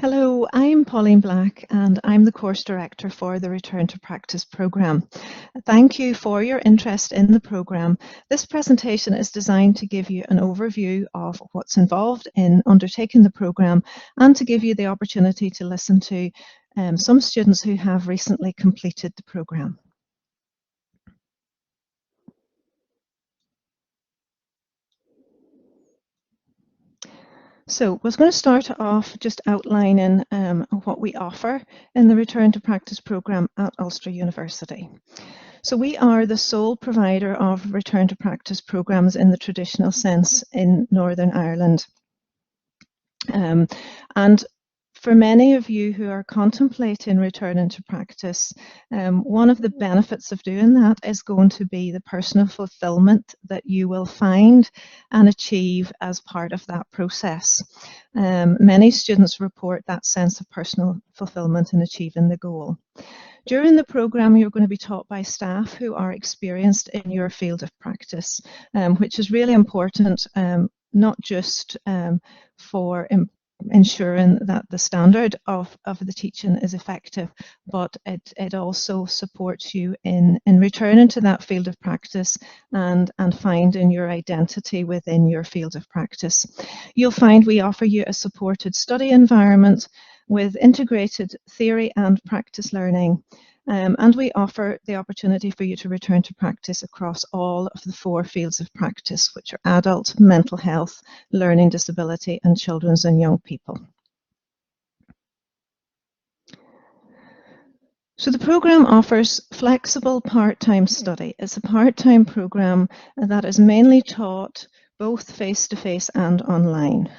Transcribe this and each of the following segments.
Hello, I'm Pauline Black and I'm the course director for the Return to Practice programme. Thank you for your interest in the programme. This presentation is designed to give you an overview of what's involved in undertaking the programme and to give you the opportunity to listen to some students who have recently completed the programme. So I was going to start off just outlining what we offer in the Return to Practice programme at Ulster University. So we are the sole provider of Return to Practice programmes in the traditional sense in Northern Ireland. And for many of you who are contemplating returning to practice, one of the benefits of doing that is going to be the personal fulfillment that you will find and achieve as part of that process. Many students report that sense of personal fulfillment in achieving the goal. During the programme, you're going to be taught by staff who are experienced in your field of practice, which is really important, not just for ensuring that the standard of the teaching is effective, but it also supports you in returning to that field of practice and finding your identity within your field of practice. You'll find we offer you a supported study environment with integrated theory and practice learning. And we offer the opportunity for you to return to practice across all of the 4 fields of practice, which are adult, mental health, learning disability, and children's and young people. So the programme offers flexible part-time study. It's a part-time programme that is mainly taught both face-to-face and online.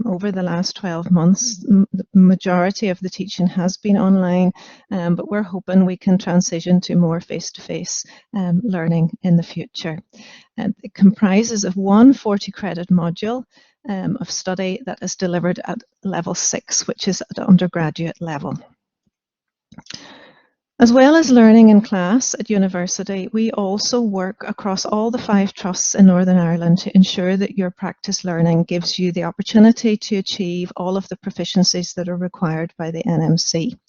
Over the last 12 months, the majority of the teaching has been online, but we're hoping we can transition to more face-to-face learning in the future. It comprises of one 40-credit module of study that is delivered at level 6, which is at undergraduate level. As well as learning in class at university, we also work across all the 5 trusts in Northern Ireland to ensure that your practice learning gives you the opportunity to achieve all of the proficiencies that are required by the NMC.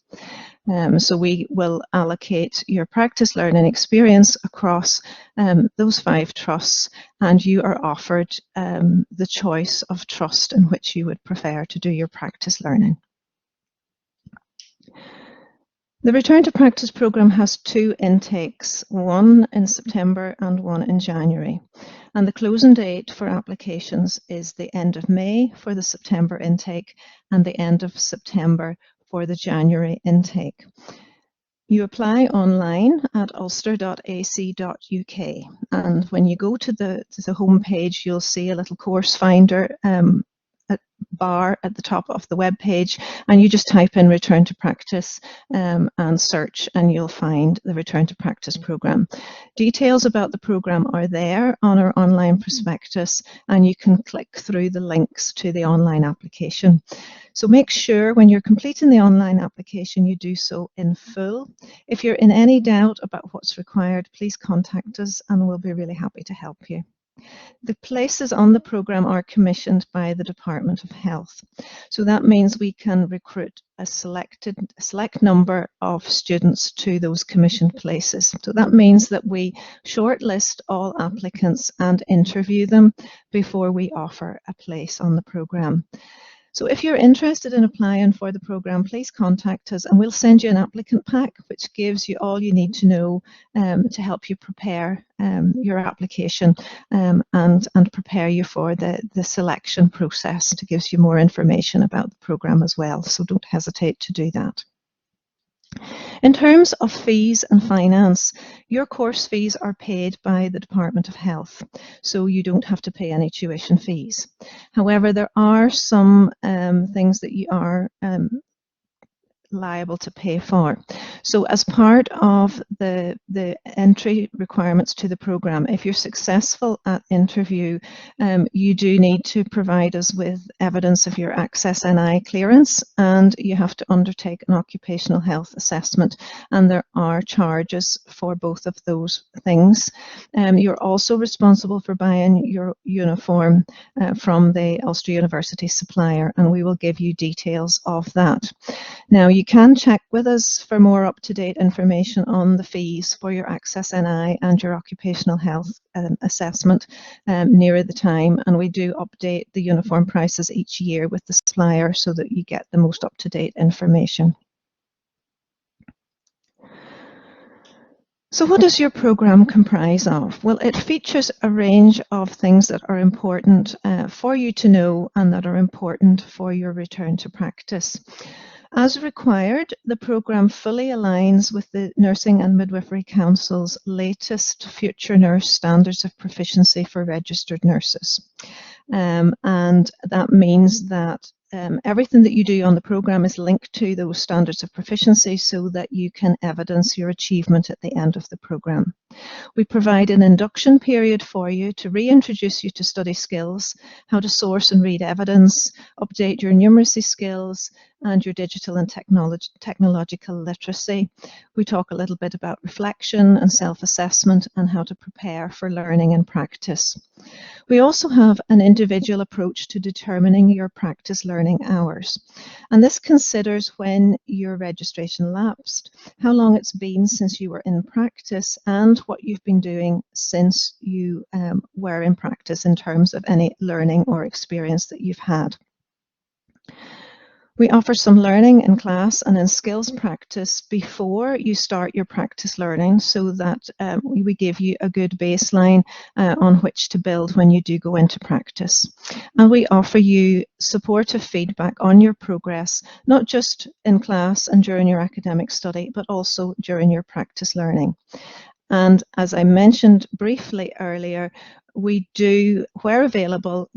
So we will allocate your practice learning experience across those 5 trusts, and you are offered the choice of trust in which you would prefer to do your practice learning. The Return to Practice programme has 2 intakes, one in September and one in January. And the closing date for applications is the end of May for the September intake and the end of September for the January intake. You apply online at ulster.ac.uk, and when you go to the home page, you'll see a little course finder bar at the top of the web page, and you just type in Return to Practice and search, and you'll find the Return to Practice programme. Details about the programme are there on our online prospectus, and you can click through the links to the online application. So make sure when you're completing the online application you do so in full. If you're in any doubt about what's required, please contact us and we'll be really happy to help you. The places on the programme are commissioned by the Department of Health. So that means we can recruit a select number of students to those commissioned places. So that means that we shortlist all applicants and interview them before we offer a place on the programme. So if you're interested in applying for the programme, please contact us and we'll send you an applicant pack which gives you all you need to know to help you prepare your application and prepare you for the selection process. It gives you more information about the programme as well, so don't hesitate to do that. In terms of fees and finance, your course fees are paid by the Department of Health, so you don't have to pay any tuition fees. However, there are some things that you are liable to pay for. So as part of the entry requirements to the program, if you're successful at interview, you do need to provide us with evidence of your Access NI clearance, and you have to undertake an occupational health assessment, and there are charges for both of those things. You're also responsible for buying your uniform from the Ulster University supplier, and we will give you details of that. Now, you can check with us for more up-to-date information on the fees for your Access NI and your occupational health assessment nearer the time, and we do update the uniform prices each year with the supplier so that you get the most up-to-date information. So what does your program comprise of? Well, it features a range of things that are important for you to know and that are important for your return to practice. As required, the program fully aligns with the Nursing and Midwifery Council's latest Future Nurse Standards of Proficiency for Registered Nurses. And that means that everything that you do on the program is linked to those standards of proficiency so that you can evidence your achievement at the end of the program. We provide an induction period for you to reintroduce you to study skills, how to source and read evidence, update your numeracy skills, and your digital and technological literacy. We talk a little bit about reflection and self-assessment and how to prepare for learning and practice. We also have an individual approach to determining your practice learning hours. And this considers when your registration lapsed, how long it's been since you were in practice, and what you've been doing since you were in practice in terms of any learning or experience that you've had. We offer some learning in class and in skills practice before you start your practice learning so that we give you a good baseline on which to build when you do go into practice. And we offer you supportive feedback on your progress, not just in class and during your academic study, but also during your practice learning. And as I mentioned briefly earlier, we do, where available,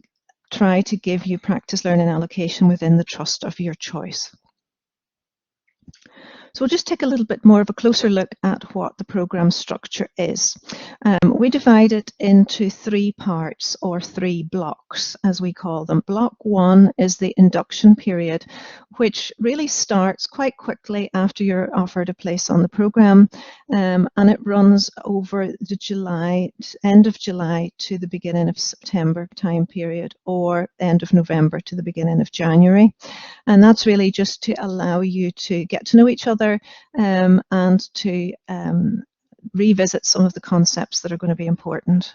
try to give you practice learning allocation within the trust of your choice. So we'll just take a little bit more of a closer look at what the program structure is. We divide it into 3 parts, or 3 blocks, as we call them. Block 1 is the induction period, which really starts quite quickly after you're offered a place on the program, and it runs over the end of July to the beginning of September time period, or end of November to the beginning of January. And that's really just to allow you to get to know each other and to revisit some of the concepts that are going to be important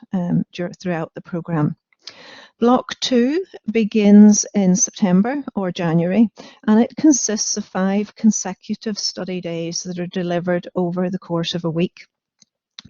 throughout the program. Block 2 begins in September or January, and it consists of 5 consecutive study days that are delivered over the course of a week.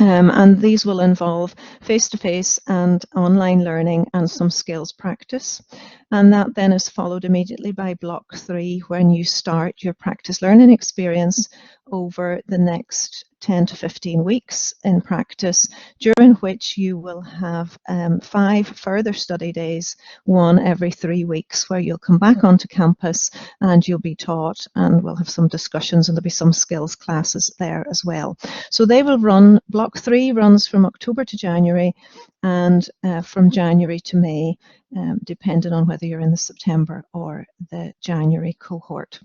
And these will involve face-to-face and online learning and some skills practice. And that then is followed immediately by Block 3, when you start your practice learning experience over the next 10 to 15 weeks in practice, during which you will have 5 further study days, 1 every 3 weeks, where you'll come back onto campus and you'll be taught, and we'll have some discussions, and there'll be some skills classes there as well. So they will run, Block 3 runs from October to January, and from January to May, depending on whether you're in the September or the January cohort.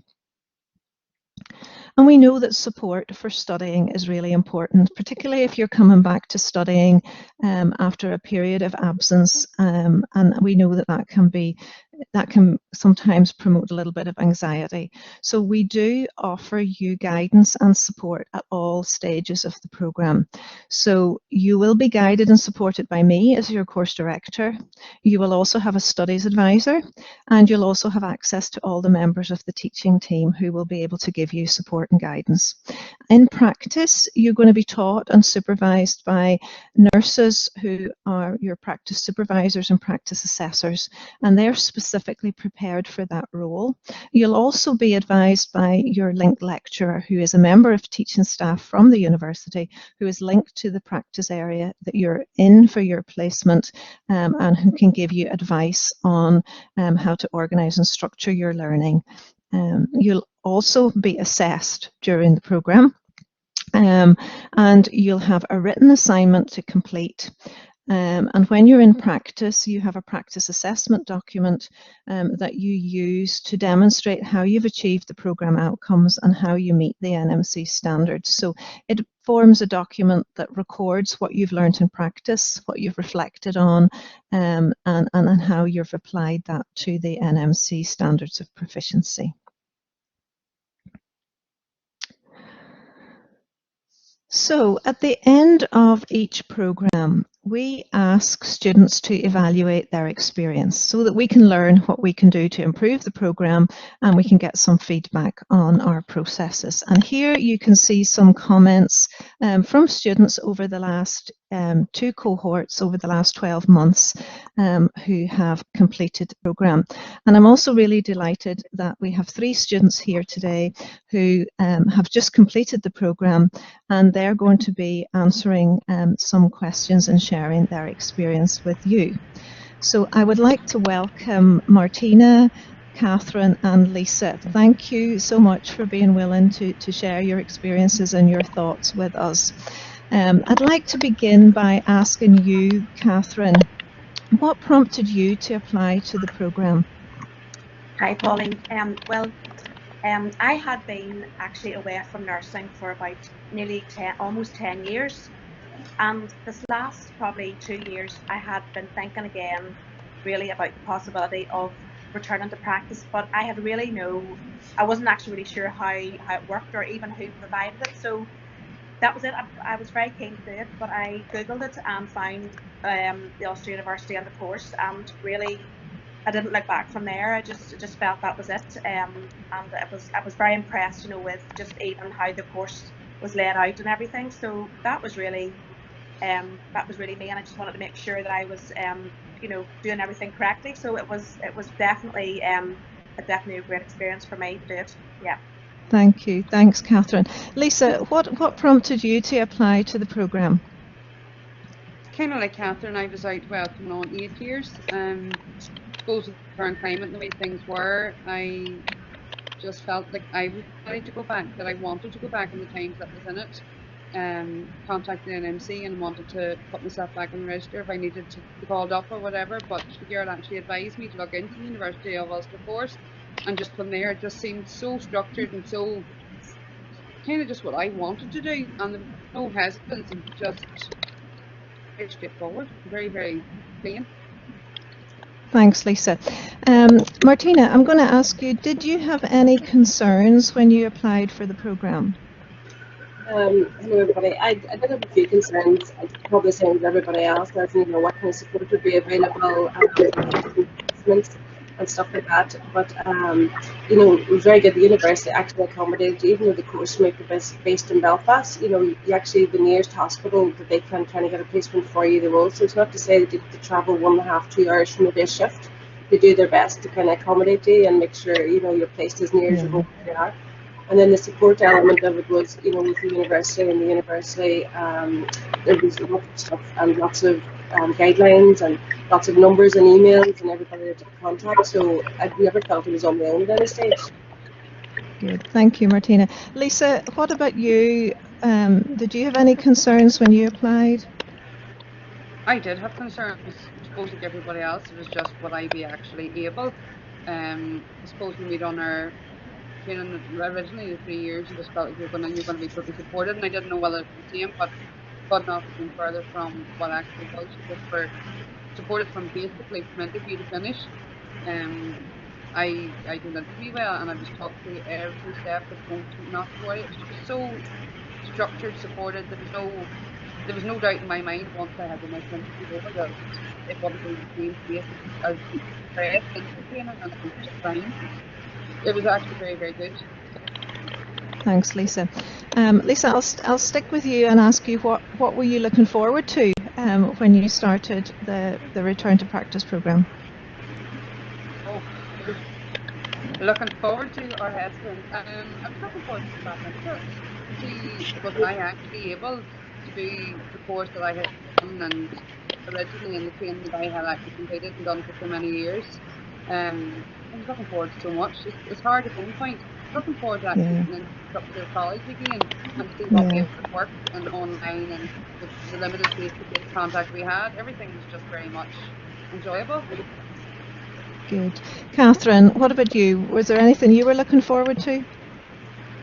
And we know that support for studying is really important, particularly if you're coming back to studying after a period of absence. And we know that that can sometimes promote a little bit of anxiety. So we do offer you guidance and support at all stages of the program. So you will be guided and supported by me as your course director. You will also have a studies advisor, and you'll also have access to all the members of the teaching team who will be able to give you support and guidance. In practice, you're going to be taught and supervised by nurses who are your practice supervisors and practice assessors, and they're specifically prepared for that role. You'll also be advised by your linked lecturer, who is a member of teaching staff from the university, who is linked to the practice area that you're in for your placement, and who can give you advice on how to organise and structure your learning. You'll also be assessed during the programme. And you'll have a written assignment to complete. And when you're in practice, you have a practice assessment document that you use to demonstrate how you've achieved the programme outcomes and how you meet the NMC standards. So it forms a document that records what you've learned in practice, what you've reflected on, and how you've applied that to the NMC standards of proficiency. So at the end of each programme, we ask students to evaluate their experience so that we can learn what we can do to improve the programme, and we can get some feedback on our processes. And here you can see some comments from students over the last 2 cohorts over the last 12 months who have completed the programme. And I'm also really delighted that we have 3 students here today who have just completed the programme, and they're going to be answering some questions and sharing their experience with you. So I would like to welcome Martina, Catherine and Lisa. Thank you so much for being willing to share your experiences and your thoughts with us. I'd like to begin by asking you, Catherine, what prompted you to apply to the programme? Hi, Pauline. I had been actually away from nursing for about nearly almost 10 years. And this last probably 2 years, I had been thinking again really about the possibility of returning to practice, but I had really I wasn't actually really sure how it worked or even who provided it. So that was it. I was very keen to do it, but I Googled it and found the Ulster University and the course, and really I didn't look back from there. I just felt that was it. And I was very impressed, with just even how the course was laid out and everything. So that was really me, and I just wanted to make sure that I was doing everything correctly. So it was definitely definitely a great experience for me to do it. Yeah. Thank you. Thanks, Catherine. Lisa, what prompted you to apply to the programme? Kind of like Catherine, I was out, well, coming on 8 years. I suppose with the current climate and the way things were, I just felt like I was ready to go back, that I wanted to go back in the times that was in it. Contacted NMC and wanted to put myself back on the register if I needed to be called up or whatever, but the girl actually advised me to look into the University of Ulster course, and just from there it just seemed so structured and so kind of just what I wanted to do, and there was no hesitance and just very straightforward, very, very plain. Thanks, Lisa. Martina, I'm going to ask you, did you have any concerns when you applied for the programme? Hello everybody. I did have a few concerns, probably the same as everybody else, as what kind of support would be available, investments and stuff like that. But it was very good. The university actually accommodated, even though the course might be based in Belfast. You actually, the nearest hospital that they can kind of get a placement for you, they will. So it's not to say that you have to travel 1.5 to 2 hours from the day shift. They do their best to kind of accommodate you and make sure you're placed as near as your home as you are. And then the support element of it was, with the university, and the university, there was lots of stuff and lots of guidelines and lots of numbers and emails and everybody to contact. So I never felt it was on my own at any stage. Good, thank you, Martina. Lisa, what about you? Did you have any concerns when you applied? I did have concerns. I suppose like everybody else, it was just would I be actually able? I suppose when we done our training originally, the 3 years, you just felt like you're gonna be totally supported, and I didn't know whether it was the same, but God knows it went further from what actually was. You just were supported from basically from interview to finish. I did interview well, and I was talked through every step of not to worry. It was just so structured, supported. There was no doubt in my mind once I had the next interview over that it wasn't going to be the same place as the rest of the training, and it was just fine. It was actually very, very good. Thanks, Lisa. Lisa, I'll stick with you and ask you what were you looking forward to when you started the Return to Practice programme? Oh, looking forward to our hesitant. I was looking forward to back into it. See, was I actually able to do the course that I had done and originally in the training that I had actually completed and done for so many years? I was looking forward to so much. It's hard to pinpoint. looking forward to actually getting up to college again and see what way it worked and online and the limited face-to-face contact we had. Everything was just very much enjoyable. Good. Catherine, what about you? Was there anything you were looking forward to?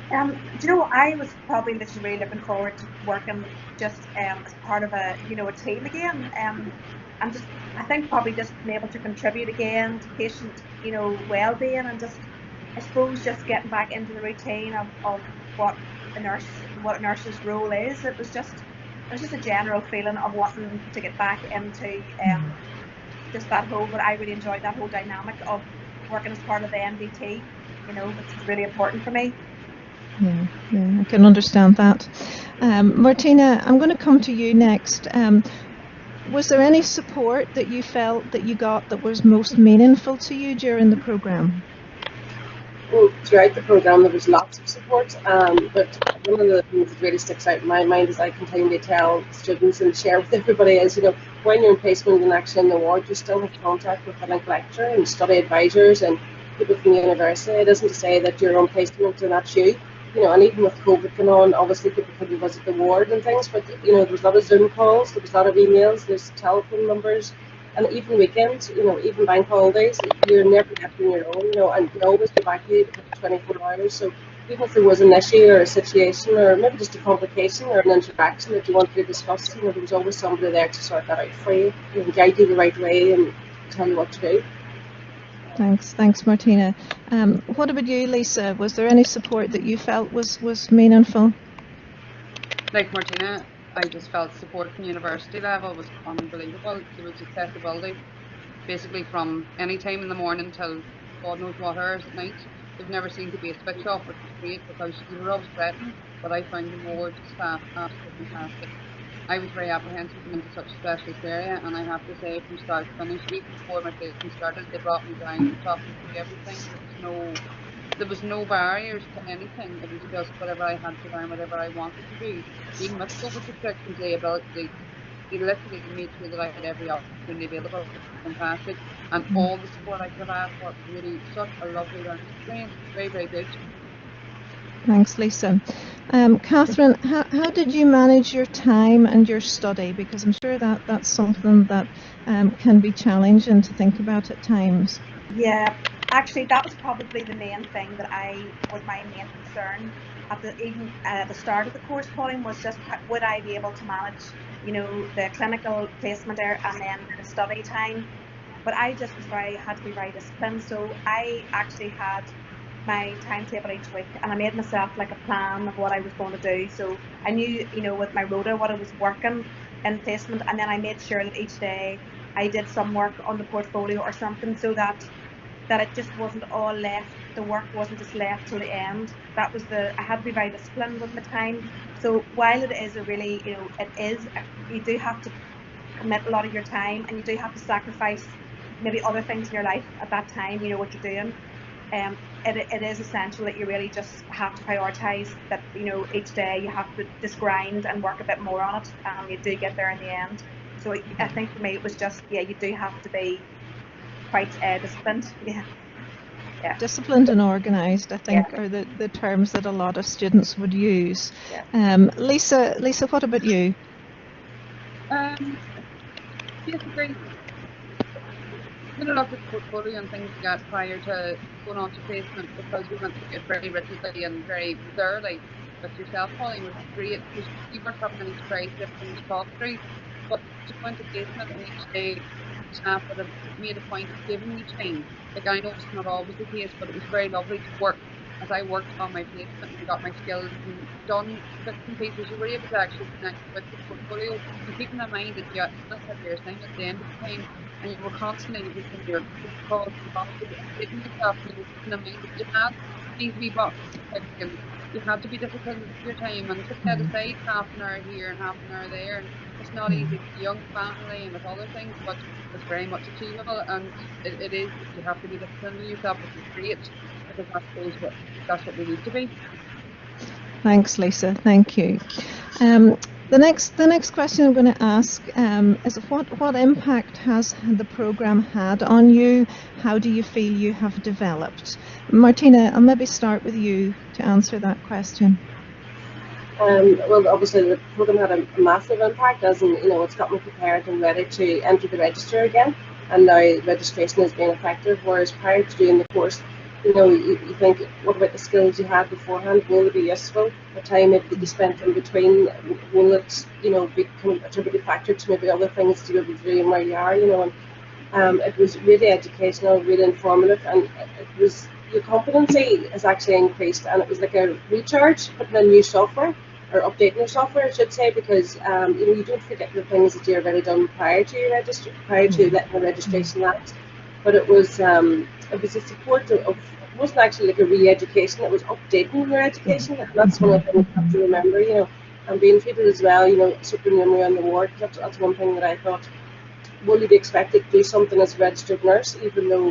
Do you know, I was probably literally really looking forward to working just as part of a team again. And just I think probably just being able to contribute again to patient well-being, and just I suppose just getting back into the routine of what a nurse's role is. It was just a general feeling of wanting to get back into just that whole. But I really enjoyed that whole dynamic of working as part of the MDT, which was really important for me. Yeah, I can understand that. Martina, I'm going to come to you next. Was there any support that you felt that you got that was most meaningful to you during the programme? Well, throughout the programme there was lots of support, but one of the things that really sticks out in my mind, as I continue to tell students and share with everybody, is when you're in placement and actually in the ward, you still have contact with the link lecturer and study advisors and people from the university. It isn't to say that you're on placement and that's you. And even with COVID going on, obviously people couldn't visit the ward and things, but there was a lot of Zoom calls, there was a lot of emails, there's telephone numbers, and even weekends, even bank holidays, you're never left on your own, and you always be back here 24 hours. So even if there was an issue or a situation or maybe just a complication or an interaction that you wanted to discuss, there was always somebody there to sort that out for you and guide you the right way and tell you what to do. Thanks, Martina. What about you, Lisa? Was there any support that you felt was meaningful? Like Martina, I just felt support from university level was unbelievable. There was accessibility basically from any time in the morning till God knows what hours at night. They've never seemed to be a switch off, which was great because you were always threatened, but I found the ward staff absolutely fantastic. I was very apprehensive to go into such a specialist area, and I have to say from start to finish, even before my placement started, they brought me down, talked me through everything. There was no barriers to anything. It was just whatever I had to learn, whatever I wanted to do. Even with COVID restrictions, they literally made sure that I had every opportunity available, which was fantastic. And all the support I could have asked for, really such a lovely learning experience. Very, very good. Thanks, Lisa. Catherine, how did you manage your time and your study? Because I'm sure that's something that can be challenging to think about at times. Yeah, actually, that was probably the main thing that was my main concern at the start of the course, Pauline, was just would I be able to manage, the clinical placement there and then the study time. But I just had to be very disciplined. So I actually had my timetable each week, and I made myself like a plan of what I was going to do. So I knew, with my rota, what I was working in placement, and then I made sure that each day I did some work on the portfolio or something, so that it just wasn't all left. The work wasn't just left till the end. I had to be very disciplined with my time. So while it is you do have to commit a lot of your time, and you do have to sacrifice maybe other things in your life at that time, what you're doing. It is essential that you really just have to prioritize that, each day you have to just grind and work a bit more on it, and you do get there in the end. So I think for me it was just, you do have to be quite disciplined. Yeah. Disciplined and organised, I think, are the terms that a lot of students would use. Lisa, what about you? Basically, did a lot of portfolio and things like that prior to going on to placement, because we went through it very rigidly and very thoroughly with yourself, Pauline, which is great because you weren't having any surprise things to talk through. But to go into placement and each day, staff would have made a point of giving me time. Like, I know it's not always the case, but it was very lovely to work as I worked on my placement and got my skills and done bits and pieces. You were able to actually connect with the portfolio and keeping in mind that you still had your assignment at the end of the time, and you were constantly making your calls and updating yourself, and you were keeping in mind that you had these wee boxes and you had to be disciplined with your time and just set aside half an hour here and half an hour there. And it's not easy with a young family and with other things, but it's very much achievable, and it is. You have to be disciplined with yourself, which is great, because I suppose that's what we need to be. Thanks, Lisa. Thank you. The next question I'm going to ask is what impact has the programme had on you? How do you feel you have developed? Martina, I'll maybe start with you to answer that question. Well, obviously the programme had a massive impact, as in, it's got me prepared and ready to enter the register again, and now registration is being effective, whereas prior to doing the course, you think, what about the skills you had beforehand? Will it be useful? The time maybe that you spent in between, will it, become a contributing factor to maybe other things to be able to do and where you are, and it was really educational, really informative, and it was, your competency has actually increased, and it was like a recharge, putting in new software, or updating your software, I should say, because you don't forget the things that you've already done prior to your prior to letting the registration lapse. But it was a support of, it wasn't actually like a re-education, it was updating your education, and that's one of the things you have to remember, and being treated as well, supernumerary on the ward. That's one thing that I thought. Will you be expected to do something as a registered nurse, even though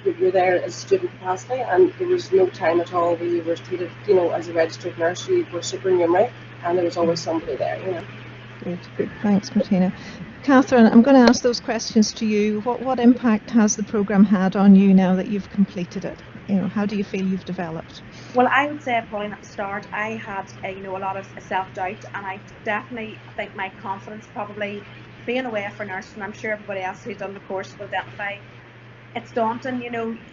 you're there as a student capacity? And there was no time at all where you were treated, as a registered nurse. You were supernumerary, and there was always somebody there. Good. Thanks, Martina. Catherine, I'm going to ask those questions to you. What impact has the programme had on you now that you've completed it? How do you feel you've developed? Well, I would say, Pauline, at the start, I had a lot of self-doubt, and I definitely think my confidence, probably being away for nursing, I'm sure everybody else who's done the course will identify, it's daunting.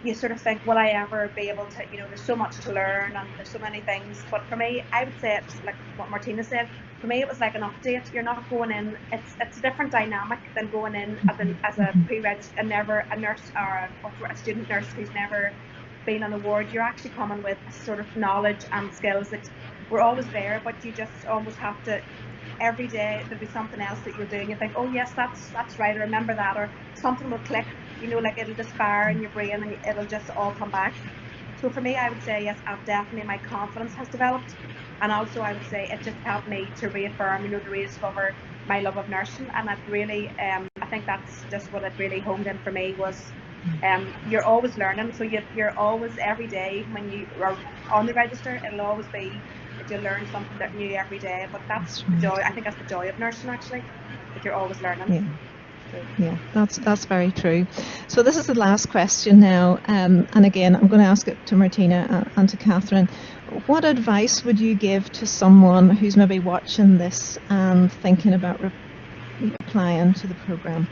You sort of think, will I ever be able to, there's so much to learn and there's so many things. But for me, I would say it's like what Martina said. For me, it was like an update. You're not going in, it's a different dynamic than going in as a pre-registered, a nurse or a student nurse who's never been on a ward. You're actually coming with a sort of knowledge and skills that were always there, but you just almost have to, every day there'll be something else that you're doing. You think, oh yes, that's right, I remember that, or something will click, like it'll just fire in your brain and it'll just all come back. So for me, I would say yes, I've definitely, my confidence has developed, and also I would say it just helped me to reaffirm, to rediscover my love of nursing. And it really, I think that's just what it really honed in for me was, you're always learning. So you're always, every day when you are on the register, it'll always be that you learn something that new every day. But that's the joy. I think that's the joy of nursing, actually, that you're always learning. Yeah, that's very true. So this is the last question now, and again, I'm going to ask it to Martina and to Catherine. What advice would you give to someone who's maybe watching this and thinking about applying to the programme?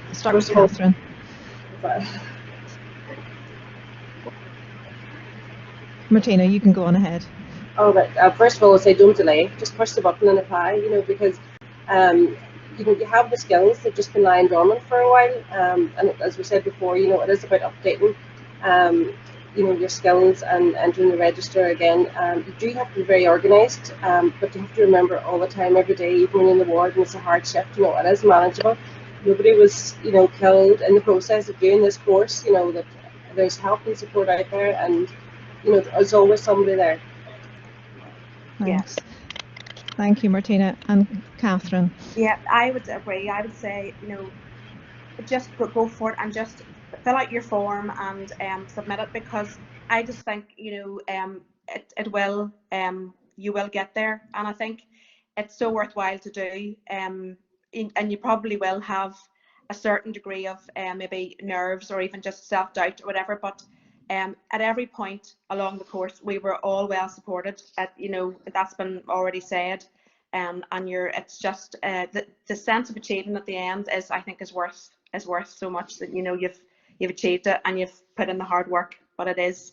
I'll start with Catherine. Martina, you can go on ahead. All right. First of all, I'll say don't delay. Just push the button and apply. Because you have the skills. They've just been lying dormant for a while. And as we said before, it is about updating. Your skills and entering the register again. You do have to be very organised, but you have to remember all the time, every day, even when you're in the ward and it's a hard shift. It is manageable. Nobody was, killed in the process of doing this course. That there's help and support out there, and there's always somebody there. Thanks. Thank you, Martina. And Catherine? Yeah, I would agree. I would say, just go for it and just fill out your form and submit it, because I just think, it will, you will get there. And I think it's so worthwhile to do. And you probably will have a certain degree of maybe nerves or even just self-doubt or whatever, but at every point along the course, we were all well supported. That's been already said. And it's just the sense of achievement at the end is, I think, is worth so much, that you've achieved it and you've put in the hard work. But it was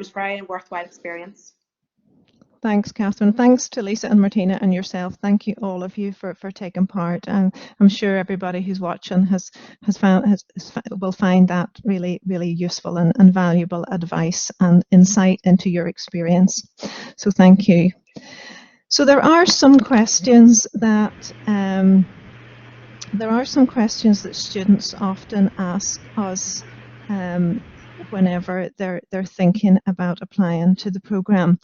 very worthwhile experience. Thanks, Catherine. Thanks to Lisa and Martina and yourself. Thank you, all of you, for taking part. And I'm sure everybody who's watching will find that really, really useful and valuable advice and insight into your experience. So thank you. So there are some questions that students often ask us whenever they're thinking about applying to the programme.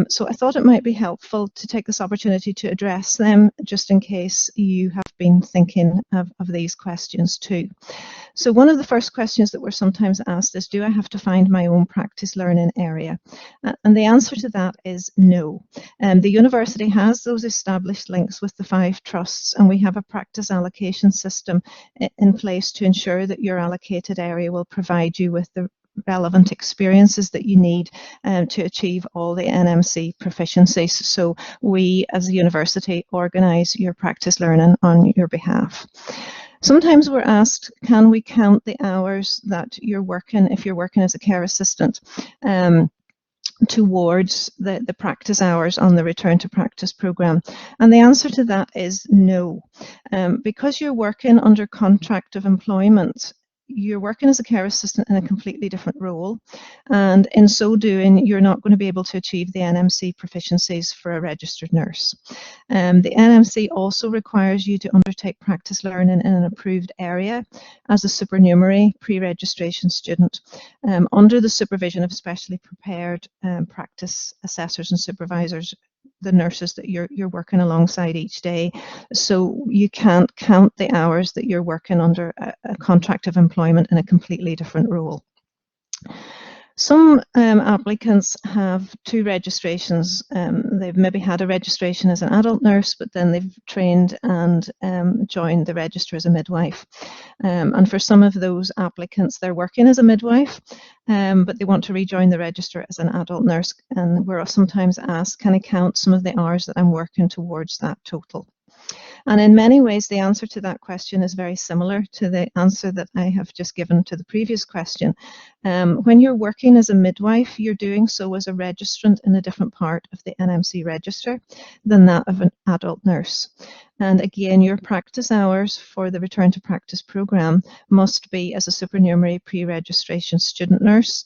So I thought it might be helpful to take this opportunity to address them, just in case you have been thinking of these questions too. So one of the first questions that we're sometimes asked is, do I have to find my own practice learning area? And the answer to that is no. The university has those established links with the 5 trusts, and we have a practice allocation system in place to ensure that your allocated area will provide you with the relevant experiences that you need to achieve all the NMC proficiencies. So we as a university organise your practice learning on your behalf. Sometimes we're asked, can we count the hours that you're working if you're working as a care assistant towards the practice hours on the Return to Practice programme? And the answer to that is no. Because you're working under contract of employment, you're working as a care assistant in a completely different role, and in so doing you're not going to be able to achieve the NMC proficiencies for a registered nurse. The NMC also requires you to undertake practice learning in an approved area as a supernumerary pre-registration student under the supervision of specially prepared practice assessors and supervisors, the nurses that you're working alongside each day. So you can't count the hours that you're working under a contract of employment in a completely different role. Some applicants have 2 registrations. They've maybe had a registration as an adult nurse, but then they've trained and joined the register as a midwife. And for some of those applicants, they're working as a midwife, but they want to rejoin the register as an adult nurse. And we're sometimes asked, can I count some of the hours that I'm working towards that total? And in many ways, the answer to that question is very similar to the answer that I have just given to the previous question. When you're working as a midwife, you're doing so as a registrant in a different part of the NMC register than that of an adult nurse. And again, your practice hours for the Return to Practice programme must be as a supernumerary pre-registration student nurse,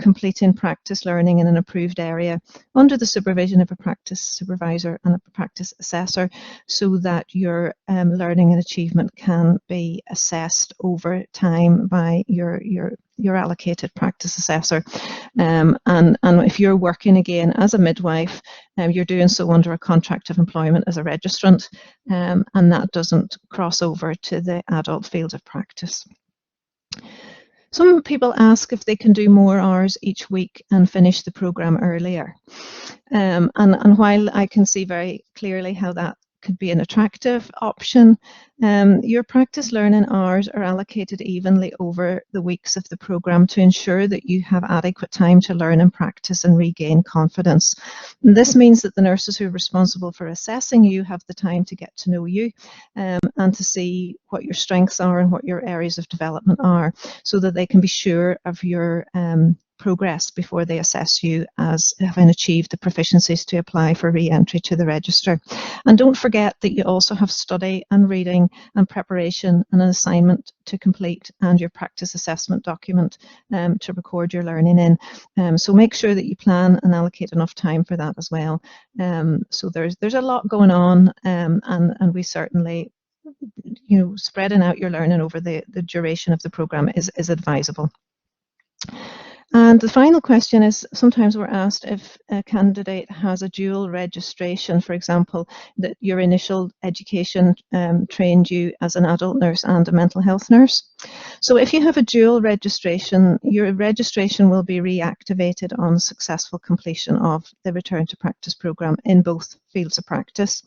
completing practice learning in an approved area under the supervision of a practice supervisor and a practice assessor, so that your learning and achievement can be assessed over time by your allocated practice assessor. And if you're working again as a midwife, you're doing so under a contract of employment as a registrant, and that doesn't cross over to the adult field of practice. Some people ask if they can do more hours each week and finish the programme earlier. And while I can see very clearly how that could be an attractive option, your practice learning hours are allocated evenly over the weeks of the programme to ensure that you have adequate time to learn and practice and regain confidence. And this means that the nurses who are responsible for assessing you have the time to get to know you and to see what your strengths are and what your areas of development are, so that they can be sure of your progress before they assess you as having achieved the proficiencies to apply for re-entry to the register. And don't forget that you also have study and reading and preparation and an assignment to complete, and your practice assessment document to record your learning in. So make sure that you plan and allocate enough time for that as well. So there's a lot going on, and we certainly, spreading out your learning over the duration of the programme is advisable. And the final question is, sometimes we're asked if a candidate has a dual registration, for example, that your initial education trained you as an adult nurse and a mental health nurse. So if you have a dual registration, your registration will be reactivated on successful completion of the Return to Practice programme in both fields of practice.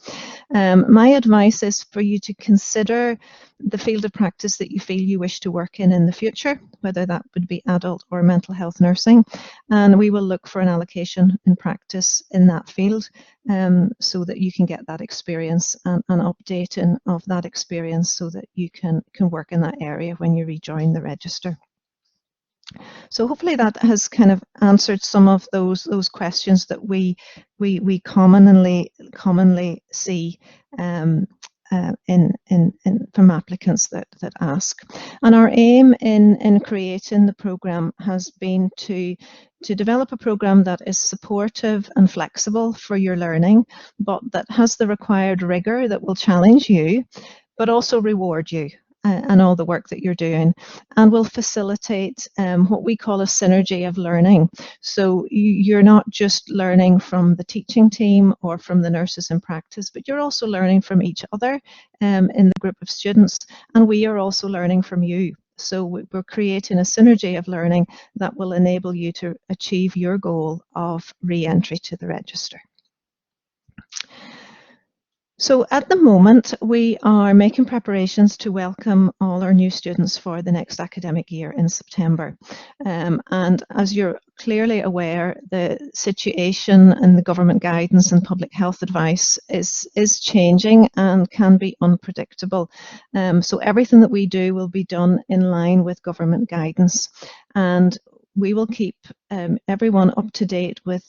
My advice is for you to consider the field of practice that you feel you wish to work in the future, whether that would be adult or mental health nursing, and we will look for an allocation in practice in that field so that you can get that experience and updating of that experience so that you can work in that area when you rejoin the register. So hopefully that has kind of answered some of those questions that we commonly see from applicants that ask. And our aim in creating the programme has been to develop a programme that is supportive and flexible for your learning, but that has the required rigour that will challenge you, but also reward you and all the work that you're doing, and will facilitate what we call a synergy of learning. So you're not just learning from the teaching team or from the nurses in practice, but you're also learning from each other in the group of students, and we are also learning from you. So we're creating a synergy of learning that will enable you to achieve your goal of re-entry to the register. So at the moment, we are making preparations to welcome all our new students for the next academic year in September. And as you're clearly aware, the situation and the government guidance and public health advice is changing and can be unpredictable. So everything that we do will be done in line with government guidance. And we will keep everyone up to date with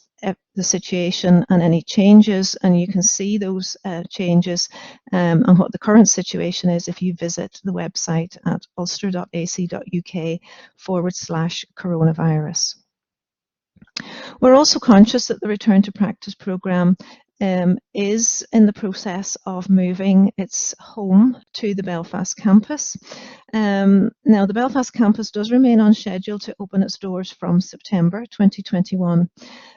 the situation and any changes, and you can see those changes and what the current situation is if you visit the website at ulster.ac.uk/coronavirus. We're also conscious that the Return to Practice programme is in the process of moving its home to the Belfast campus. Now, the Belfast campus does remain on schedule to open its doors from September 2021,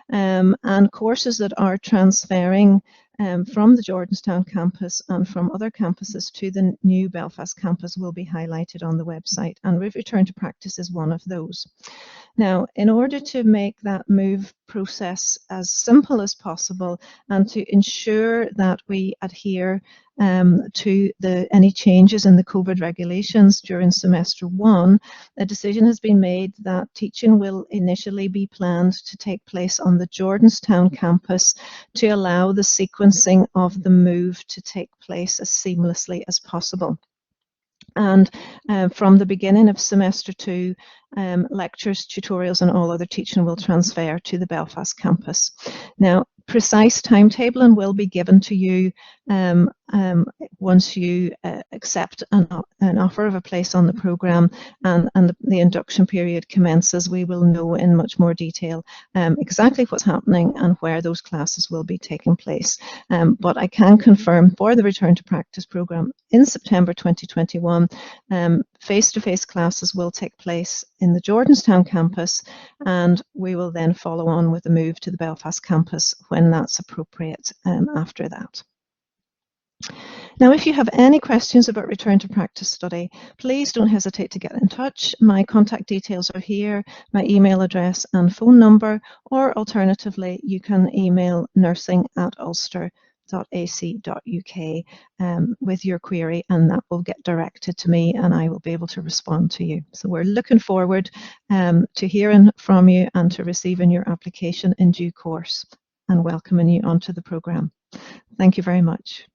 and courses that are transferring from the Jordanstown campus and from other campuses to the new Belfast campus will be highlighted on the website, and Return to Practice is one of those. Now, in order to make that move process as simple as possible and to ensure that we adhere to any changes in the COVID regulations during semester 1, a decision has been made that teaching will initially be planned to take place on the Jordanstown campus to allow the sequencing of the move to take place as seamlessly as possible. And from the beginning of semester 2, lectures, tutorials and all other teaching will transfer to the Belfast campus. Now, precise timetabling will be given to you once you accept an offer of a place on the programme and the induction period commences. We will know in much more detail exactly what's happening and where those classes will be taking place. But I can confirm for the Return to Practice programme in September 2021, face-to-face classes will take place in the Jordanstown campus, and we will then follow on with the move to the Belfast campus when that's appropriate after that. Now, if you have any questions about Return to Practice study, please don't hesitate to get in touch. My contact details are here, my email address and phone number, or alternatively, you can email nursing@ulster.ac.uk with your query, and that will get directed to me and I will be able to respond to you. So we're looking forward to hearing from you and to receiving your application in due course and welcoming you onto the programme. Thank you very much.